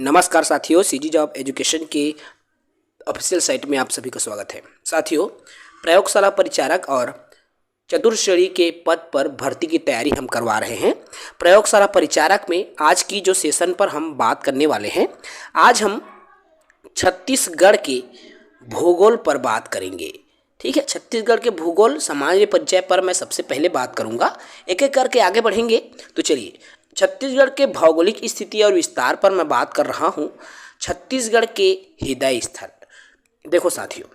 नमस्कार साथियों, CG job education के ऑफिशियल साइट में आप सभी का स्वागत है। साथियों, प्रयोगशाला परिचारक और चतुर्श्रेणी के पद पर भर्ती की तैयारी हम करवा रहे हैं। प्रयोगशाला परिचारक में आज की जो सेशन पर हम बात करने वाले हैं, आज हम छत्तीसगढ़ के भूगोल पर बात करेंगे। ठीक है, छत्तीसगढ़ के भूगोल सामान्य परिचय पर मैं सबसे पहले बात करूंगा। एक एक करके आगे बढ़ेंगे। तो चलिए, छत्तीसगढ़ के भौगोलिक स्थिति और विस्तार पर मैं बात कर रहा हूं। छत्तीसगढ़ के हृदय स्थल, देखो साथियों,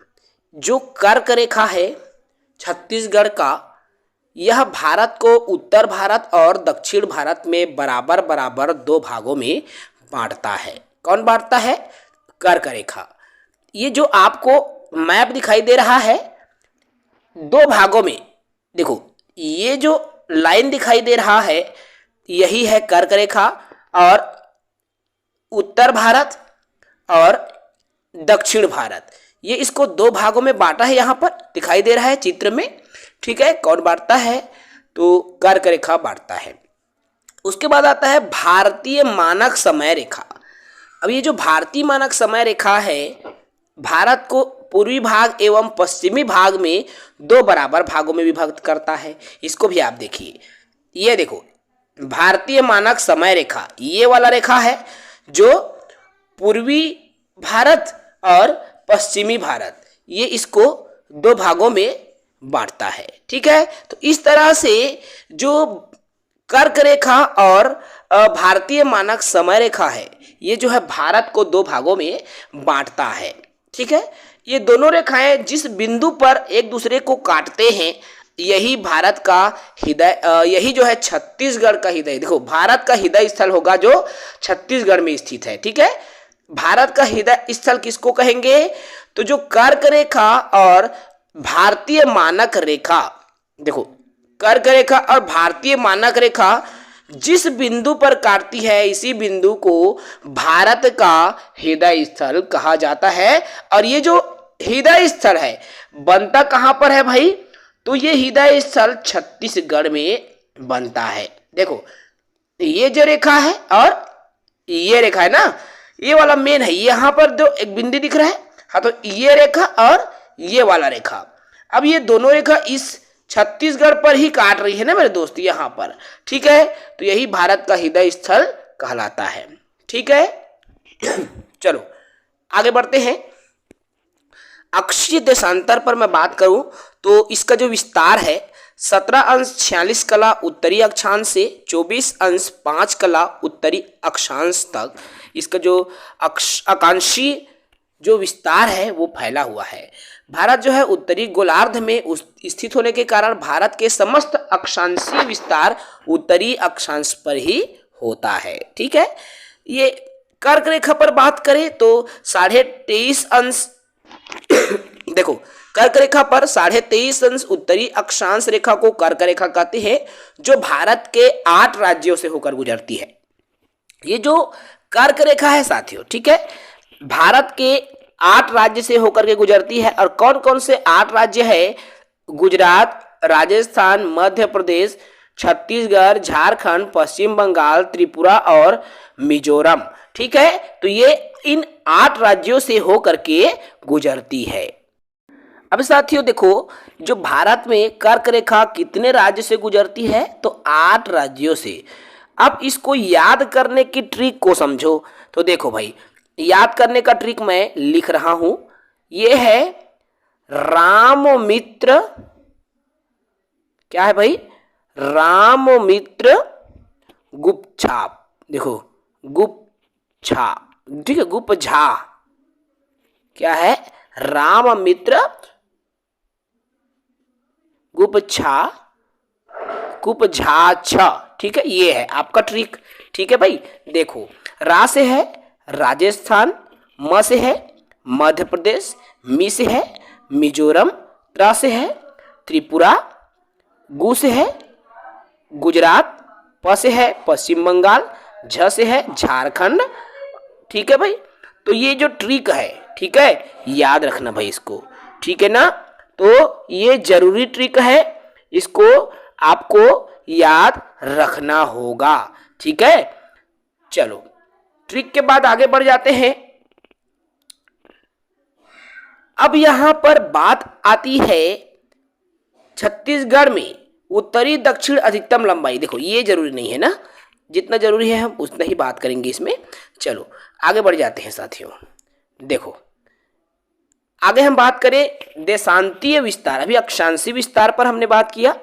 जो कर्क रेखा है छत्तीसगढ़ का, यह भारत को उत्तर भारत और दक्षिण भारत में बराबर बराबर दो भागों में बांटता है। कौन बांटता है? कर्क रेखा। ये जो आपको मैप दिखाई दे रहा है दो भागों में, देखो ये जो लाइन दिखाई दे रहा है यही है कर्क रेखा, और उत्तर भारत और दक्षिण भारत, ये इसको दो भागों में बांटा है। यहाँ पर दिखाई दे रहा है चित्र में। ठीक है, कौन बांटता है? तो कर्क रेखा बांटता है। उसके बाद आता है भारतीय मानक समय रेखा। अब ये जो भारतीय मानक समय रेखा है, भारत को पूर्वी भाग एवं पश्चिमी भाग में दो बराबर भागों में विभक्त करता है। इसको भी आप देखिए, ये देखो भारतीय मानक समय रेखा, ये वाला रेखा है जो पूर्वी भारत और पश्चिमी भारत, ये इसको दो भागों में बांटता है। ठीक है, तो इस तरह से जो कर्क रेखा और भारतीय मानक समय रेखा है, ये जो है भारत को दो भागों में बांटता है। ठीक है, ये दोनों रेखाएं जिस बिंदु पर एक दूसरे को काटते हैं, यही भारत का हृदय, यही जो है छत्तीसगढ़ का हृदय। देखो, भारत का हृदय स्थल होगा जो छत्तीसगढ़ में स्थित है। ठीक है, भारत का हृदय स्थल किसको कहेंगे? तो जो कर्क रेखा और भारतीय मानक रेखा, देखो कर्क रेखा और भारतीय मानक रेखा जिस बिंदु पर काटती है, इसी बिंदु को भारत का हृदय स्थल कहा जाता है। और ये जो हृदय स्थल है बनता कहां पर है भाई? तो ये हृदय स्थल छत्तीसगढ़ में बनता है। देखो, ये जो रेखा है और ये रेखा है ना, ये वाला मेन है। यहाँ पर जो एक बिंदु दिख रहा है, हाँ, तो ये रेखा और ये वाला रेखा, अब ये दोनों रेखा इस छत्तीसगढ़ पर ही काट रही है ना मेरे दोस्त, यहाँ पर। ठीक है, तो यही भारत का हृदय स्थल कहलाता है। ठीक है, चलो आगे बढ़ते हैं। अक्षीय देशांतर पर मैं बात करूं तो इसका जो विस्तार है 17 अंश 46 कला उत्तरी अक्षांश से 24 अंश 5 कला उत्तरी अक्षांश तक, इसका जो आकांक्षीय जो विस्तार है वो फैला हुआ है। भारत जो है उत्तरी गोलार्ध में स्थित होने के कारण भारत के समस्त अक्षांशीय विस्तार उत्तरी अक्षांश पर ही होता है। ठीक है, ये कर्क रेखा पर बात करें तो 23.5 अंश देखो, कर्क रेखा पर 23.5 अंश उत्तरी अक्षांश रेखा को कर्क रेखा कहते हैं, जो भारत के 8 राज्यों से होकर गुजरती है। ये जो कर्क रेखा है साथियों, ठीक है, भारत के 8 राज्य से होकर के गुजरती है। और कौन कौन से 8 राज्य है? गुजरात, राजस्थान, मध्य प्रदेश, छत्तीसगढ़, झारखंड, पश्चिम बंगाल, त्रिपुरा और मिजोरम। ठीक है, तो ये इन 8 राज्यों से होकर के गुजरती है। अब साथियों देखो, जो भारत में कर्क रेखा कितने राज्य से गुजरती है? तो 8 राज्यों से। अब इसको याद करने की ट्रिक को समझो। तो देखो भाई, याद करने का ट्रिक मैं लिख रहा हूं। ये है राममित्र, क्या है भाई? राममित्र गुप्तछाप। देखो, गुप्तछा, ठीक है, गुप्तझा, क्या है? राममित्र गुप्तछा, गुप्तझा। ठीक है, ये है आपका ट्रिक। ठीक है भाई, देखो, रा से है राजस्थान, म से है मध्य प्रदेश, मी से है मिजोरम, त्रा से है त्रिपुरा, गु से है गुजरात, प से है पश्चिम बंगाल, झ से है झारखंड। ठीक है भाई, तो ये जो ट्रिक है, ठीक है, याद रखना भाई इसको। ठीक है ना, तो ये जरूरी ट्रिक है, इसको आपको याद रखना होगा। ठीक है, चलो ट्रिक के बाद आगे बढ़ जाते हैं। अब यहां पर बात आती है छत्तीसगढ़ में उत्तरी दक्षिण अधिकतम लंबाई। देखो ये जरूरी नहीं है ना, जितना जरूरी है हम उतना ही बात करेंगे इसमें। चलो आगे बढ़ जाते हैं साथियों। देखो आगे हम बात करें देशांतीय विस्तार। अभी अक्षांशीय विस्तार पर हमने बात किया,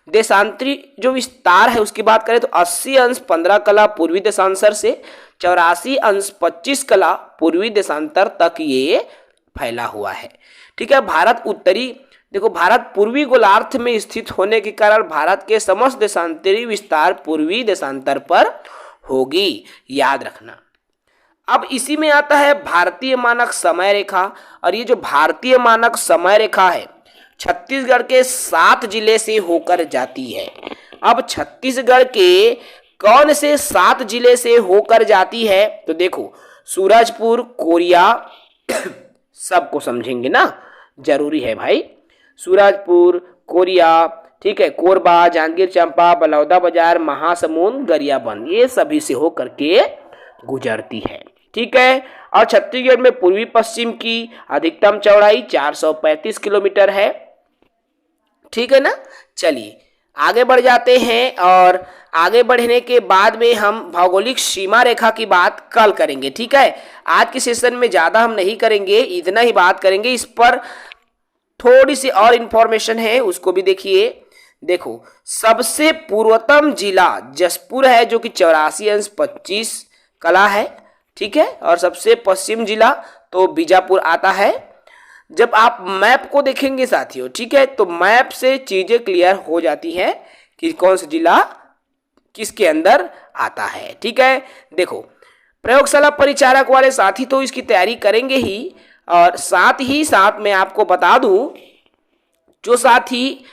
देशांतरी जो विस्तार है उसकी बात करें तो 80 अंश 15 कला पूर्वी देशांतर से 84 अंश 25 कला पूर्वी देशांतर तक ये फैला हुआ है। ठीक है, भारत उत्तरी, देखो भारत पूर्वी गोलार्ध में स्थित होने के कारण भारत के समस्त देशांतरी विस्तार पूर्वी देशांतर पर होगी, याद रखना। अब इसी में आता है भारतीय मानक समय रेखा, और ये जो भारतीय मानक समय रेखा है छत्तीसगढ़ के 7 जिले से होकर जाती है। अब छत्तीसगढ़ के कौन से 7 जिले से होकर जाती है, तो देखो सूरजपुर, कोरिया सबको समझेंगे ना, जरूरी है भाई। सूरजपुर, कोरिया, ठीक है, कोरबा, जांजगीर चांपा, बलौदाबाजार, महासमुंद, गरियाबंद, ये सभी से होकर के गुजरती है। ठीक है, और छत्तीसगढ़ में पूर्वी पश्चिम की अधिकतम चौड़ाई 435 किलोमीटर है। ठीक है ना। चलिए आगे बढ़ जाते हैं, और आगे बढ़ने के बाद में हम भौगोलिक सीमा रेखा की बात कल करेंगे। ठीक है, आज के सेशन में ज़्यादा हम नहीं करेंगे, इतना ही बात करेंगे। इस पर थोड़ी सी और इन्फॉर्मेशन है, उसको भी देखिए। देखो सबसे पूर्वतम जिला जशपुर है जो कि 84 अंश 25 कला है। ठीक है, और सबसे पश्चिम जिला तो बीजापुर आता है। जब आप मैप को देखेंगे साथियों, ठीक है, तो मैप से चीजें क्लियर हो जाती हैं कि कौन सा जिला किसके अंदर आता है। ठीक है, देखो प्रयोगशाला परिचारक वाले साथी तो इसकी तैयारी करेंगे ही, और साथ ही साथ मैं आपको बता दूं जो साथी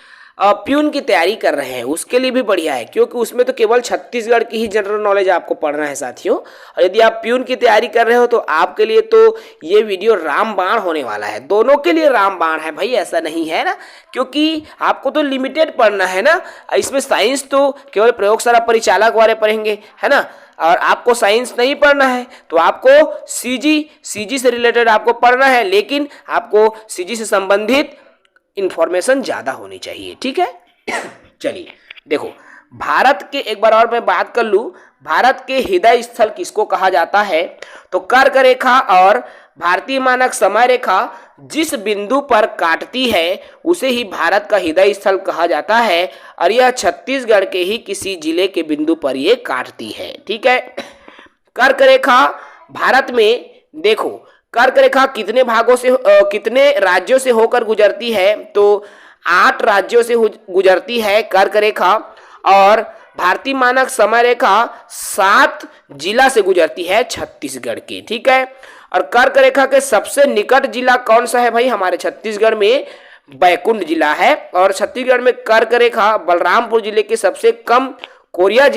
प्यून की तैयारी कर रहे हैं उसके लिए भी बढ़िया है, क्योंकि उसमें तो केवल छत्तीसगढ़ की ही जनरल नॉलेज आपको पढ़ना है साथियों। और यदि आप प्यून की तैयारी कर रहे हो तो आपके लिए तो ये वीडियो रामबाण होने वाला है, दोनों के लिए रामबाण है भाई, ऐसा नहीं है ना, क्योंकि आपको तो लिमिटेड पढ़ना है ना। इसमें साइंस तो केवल प्रयोगशाला परिचालक वाले पढ़ेंगे, है ना, और आपको साइंस नहीं पढ़ना है तो आपको सीजी से रिलेटेड आपको पढ़ना है, लेकिन आपको सीजी से संबंधित इंफॉर्मेशन ज्यादा होनी चाहिए। ठीक है, चलिए देखो भारत के, एक बार और मैं बात कर लूं, भारत के हृदय स्थल किसको कहा जाता है, तो कर्क रेखा और भारतीय मानक समय रेखा जिस बिंदु पर काटती है उसे ही भारत का हृदय स्थल कहा जाता है, और यह छत्तीसगढ़ के ही किसी जिले के बिंदु पर यह काटती है। ठीक है, कर्क रेखा भारत में, देखो कर्क रेखा कितने भागों से, कितने राज्यों से होकर गुजरती है, तो 8 राज्यों से गुजरती है कर्क रेखा, और भारतीय मानक समय रेखा 7 जिला से गुजरती है छत्तीसगढ़ के। ठीक है, और कर्क रेखा के सबसे निकट जिला कौन सा है भाई, हमारे छत्तीसगढ़ में बैकुंठ जिला है, और छत्तीसगढ़ में कर्क रेखा बलरामपुर जिले के सबसे कम कोरिया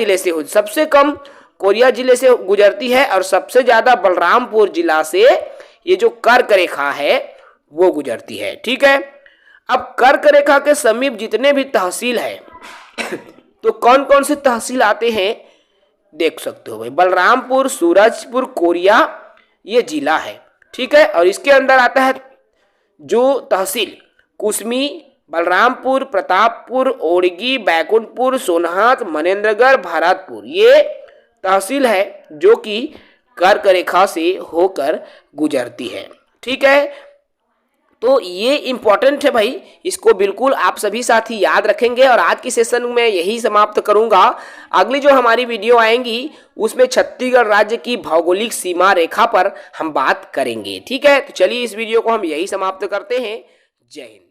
जिले से गुजरती है, और सबसे ज्यादा बलरामपुर जिला से ये जो कर्क रेखा है वो गुजरती है। ठीक है, अब कर्क रेखा के समीप जितने भी तहसील है तो कौन कौन से तहसील आते हैं देख सकते हो भाई, बलरामपुर, सूरजपुर, कोरिया ये जिला है। ठीक है, और इसके अंदर आता है जो तहसील कुसमी, बलरामपुर, प्रतापपुर, ओड़गी, बैकुंठपुर, सोनहत, मनेन्द्रगढ़, भरतपुर, ये तहसील है जो कि कर्क रेखा से होकर गुजरती है। ठीक है, तो ये इंपॉर्टेंट है भाई, इसको बिल्कुल आप सभी साथी याद रखेंगे। और आज की सेशन में यही समाप्त करूंगा। अगली जो हमारी वीडियो आएंगी उसमें छत्तीसगढ़ राज्य की भौगोलिक सीमा रेखा पर हम बात करेंगे। ठीक है, तो चलिए इस वीडियो को हम यही समाप्त करते हैं। जय हिंद।